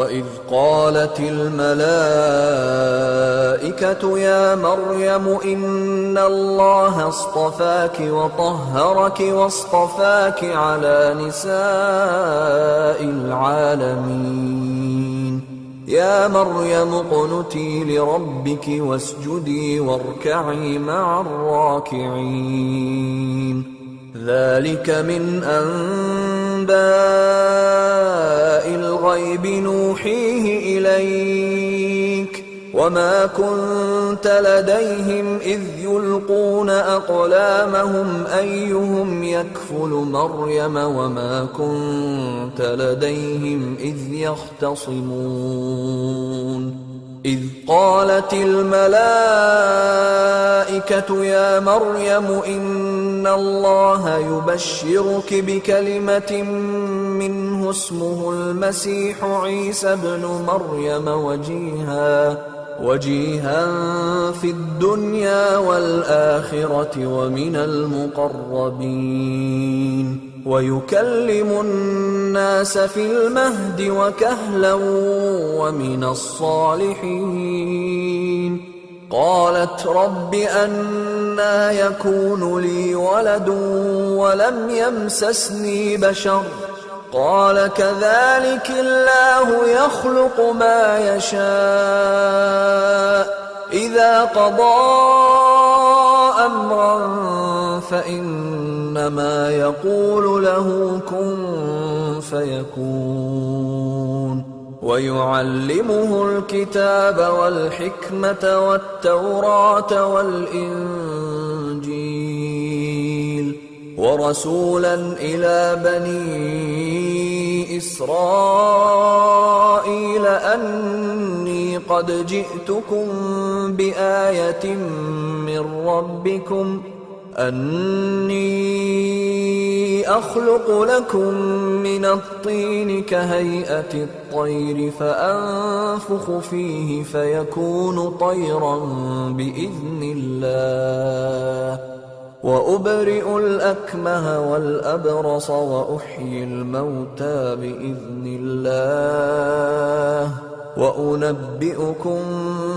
وإذ قالت الملائكة يا مريم إن الله اصطفاك وطهرك واصطفاك على نساء العالمين يا مريم اقنتي لربك واسجدي واركعي مع الراكعين ذلك من أنباء الغيب نوحيه إليك وما كنت لديهم إذ يلقون أقلامهم أيهم يكفل مريم وما كنت لديهم إذ يختصمون إذ قالت الملائكة يا مريم إن الله يبشرك بكلمة منه اسمه المسيح عيسى ابن مريم وجيها في الدنيا والآخرة ومن المقربين ويكلم الناس في المهد وكهلا ومن الصالحين قالت رب أنى يكون لي ولد ولم يمسسني بشر قال كذلك الله يخلق ما يشاء إذا قضى أمرا فإنما يقول له كن فيكون ويعلمه الكتاب والحكمة والتوراة والإنجيل ورسولا إلى بني إسرائيل أني قد جئتكم بآية من ربكم أني أخلق لكم من الطين كهيئة الطير فأنفخ فيه فيكون طيرا بإذن الله وأبرئ الأكمه والأبرص وأحيي الموتى بإذن الله وأنبئكم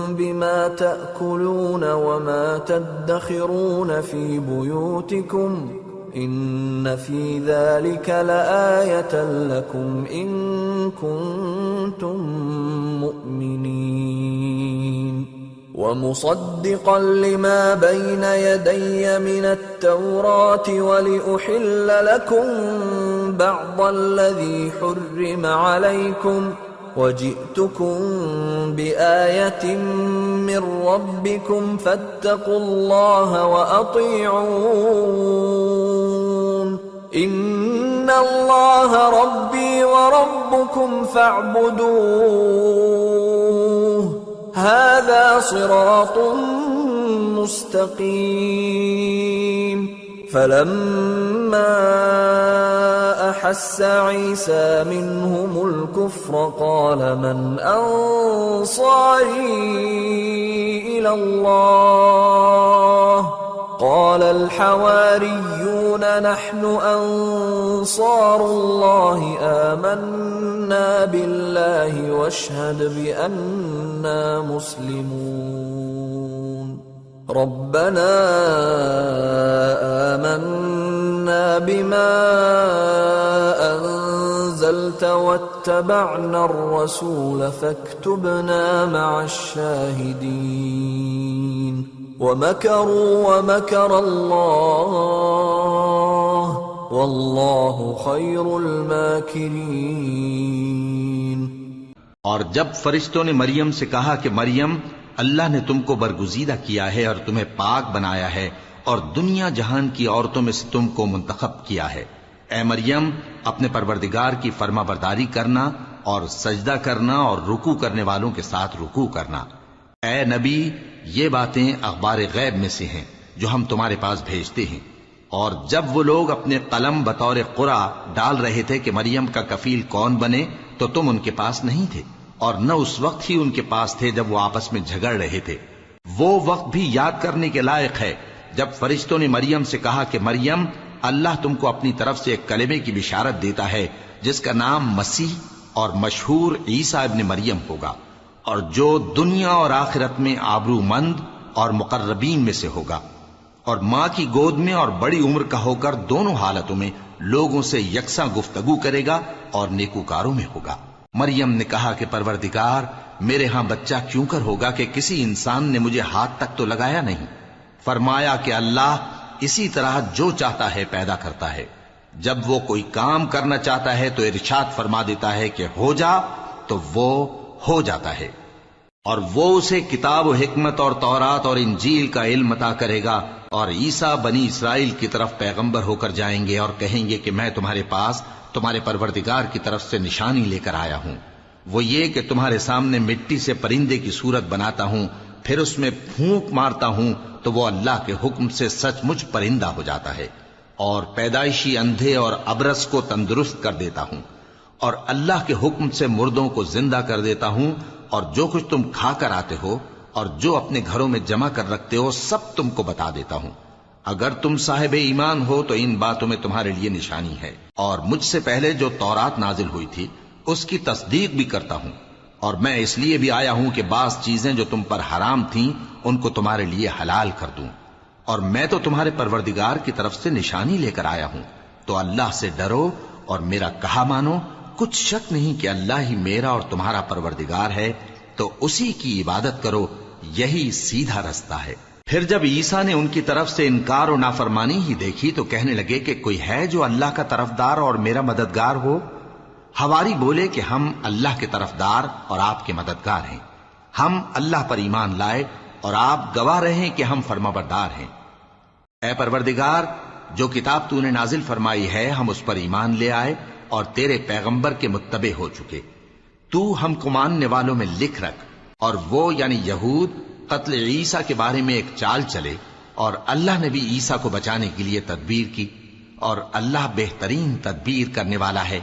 بما تأكلون وما تدخرون في بيوتكم إن في ذلك لآية لكم إن كنتم مؤمنين ومصدقا لما بين يدي من التوراة ولأحل لكم بعض الذي حرم عليكم وجئتكم بآية من ربكم فاتقوا الله وأطيعون إن الله ربي وربكم فاعبدوه هذا صراط مستقيم فلما أحس عيسى منهم الكفر قال من أنصاري إلى الله قال الحواريون نحن أنصار الله آمنا بالله واشهد بأننا مسلمون ربنا آمنا بما أنزلت واتبعنا الرسول فاكتبنا مع الشاهدين ومكروا ومكر الله والله خير الماكرين और जब फरिश्तों ने मरियम से कहा कि मरियम अल्लाह ने तुमको बरगुजीदा किया है और तुम्हें पाक बनाया है और दुनिया जहान की औरतों में से तुमको मुंतखब किया है, ए मरियम अपने परवरदिगार की फर्माबरदारी करना और सजदा करना और रुकू करने वालों के साथ रुकू करना। ए नबी, ये बातें अखबार गैब में से हैं जो हम तुम्हारे पास भेजते हैं। और जब वो लोग अपने कलम बतौर कुरा डाल रहे थे कि मरियम का कफील कौन बने, तो तुम उनके पास नहीं थे और न उस वक्त ही उनके पास थे जब वो आपस में झगड़ रहे थे। वो वक्त भी याद करने के लायक है जब फरिश्तों ने मरियम से कहा कि मरियम, अल्लाह तुमको अपनी तरफ से एक कलेमे की बिशारत देता है जिसका नाम मसीह اور مشہور عیسیٰ ابن مریم ہوگا، اور جو دنیا اور آخرت میں آبرو مند اور مقربین میں سے ہوگا، اور ماں کی گود میں اور بڑی عمر کا ہو کر دونوں حالتوں میں لوگوں سے یکساں گفتگو کرے گا اور نیکوکاروں میں ہوگا۔ مریم نے کہا کہ پروردگار، میرے ہاں بچہ کیوں کر ہوگا کہ کسی انسان نے مجھے ہاتھ تک تو لگایا نہیں۔ فرمایا کہ اللہ اسی طرح جو چاہتا ہے پیدا کرتا ہے، جب وہ کوئی کام کرنا چاہتا ہے تو ارشاد فرما دیتا ہے کہ ہو جا، تو وہ ہو جاتا ہے۔ اور وہ اسے کتاب و حکمت اور تورات اور انجیل کا علم عطا کرے گا، اور عیسیٰ بنی اسرائیل کی طرف پیغمبر ہو کر جائیں گے اور کہیں گے کہ میں تمہارے پاس تمہارے پروردگار کی طرف سے نشانی لے کر آیا ہوں، وہ یہ کہ تمہارے سامنے مٹی سے پرندے کی صورت بناتا ہوں، پھر اس میں پھونک مارتا ہوں تو وہ اللہ کے حکم سے سچ مچ پرندہ ہو جاتا ہے، اور پیدائشی اندھے اور ابرص کو تندرست کر دیتا ہوں، اور اللہ کے حکم سے مردوں کو زندہ کر دیتا ہوں، اور جو کچھ تم کھا کر آتے ہو اور جو اپنے گھروں میں جمع کر رکھتے ہو سب تم کو بتا دیتا ہوں۔ اگر تم صاحب ایمان ہو تو ان باتوں میں تمہارے لیے نشانی ہے، اور مجھ سے پہلے جو تورات نازل ہوئی تھی اس کی تصدیق بھی کرتا ہوں، اور میں اس لیے بھی آیا ہوں کہ بعض چیزیں جو تم پر حرام تھیں ان کو تمہارے لیے حلال کر دوں، اور میں تو تمہارے پروردگار کی طرف سے نشانی لے کر آیا ہوں۔ تو اللہ سے ڈرو اور میرا کہا مانو، کچھ شک نہیں کہ اللہ ہی میرا اور تمہارا پروردگار ہے، تو اسی کی عبادت کرو، یہی سیدھا رستہ ہے۔ پھر جب عیسیٰ نے ان کی طرف سے انکار و نافرمانی ہی دیکھی تو کہنے لگے کہ کوئی ہے جو اللہ کا طرفدار اور میرا مددگار ہو؟ حواری بولے کہ ہم اللہ کے طرفدار اور آپ کے مددگار ہیں، ہم اللہ پر ایمان لائے اور آپ گواہ رہیں کہ ہم فرمانبردار ہیں۔ اے پروردگار، جو کتاب تو نے نازل فرمائی ہے ہم اس پر ایمان لے آئے اور تیرے پیغمبر کے متبع ہو چکے، تو ہم کو ماننے والوں میں لکھ رکھ۔ اور وہ یعنی یہود قتل عیسیٰ کے بارے میں ایک چال چلے، اور اللہ نے بھی عیسیٰ کو بچانے کے لیے تدبیر کی، اور اللہ بہترین تدبیر کرنے والا ہے۔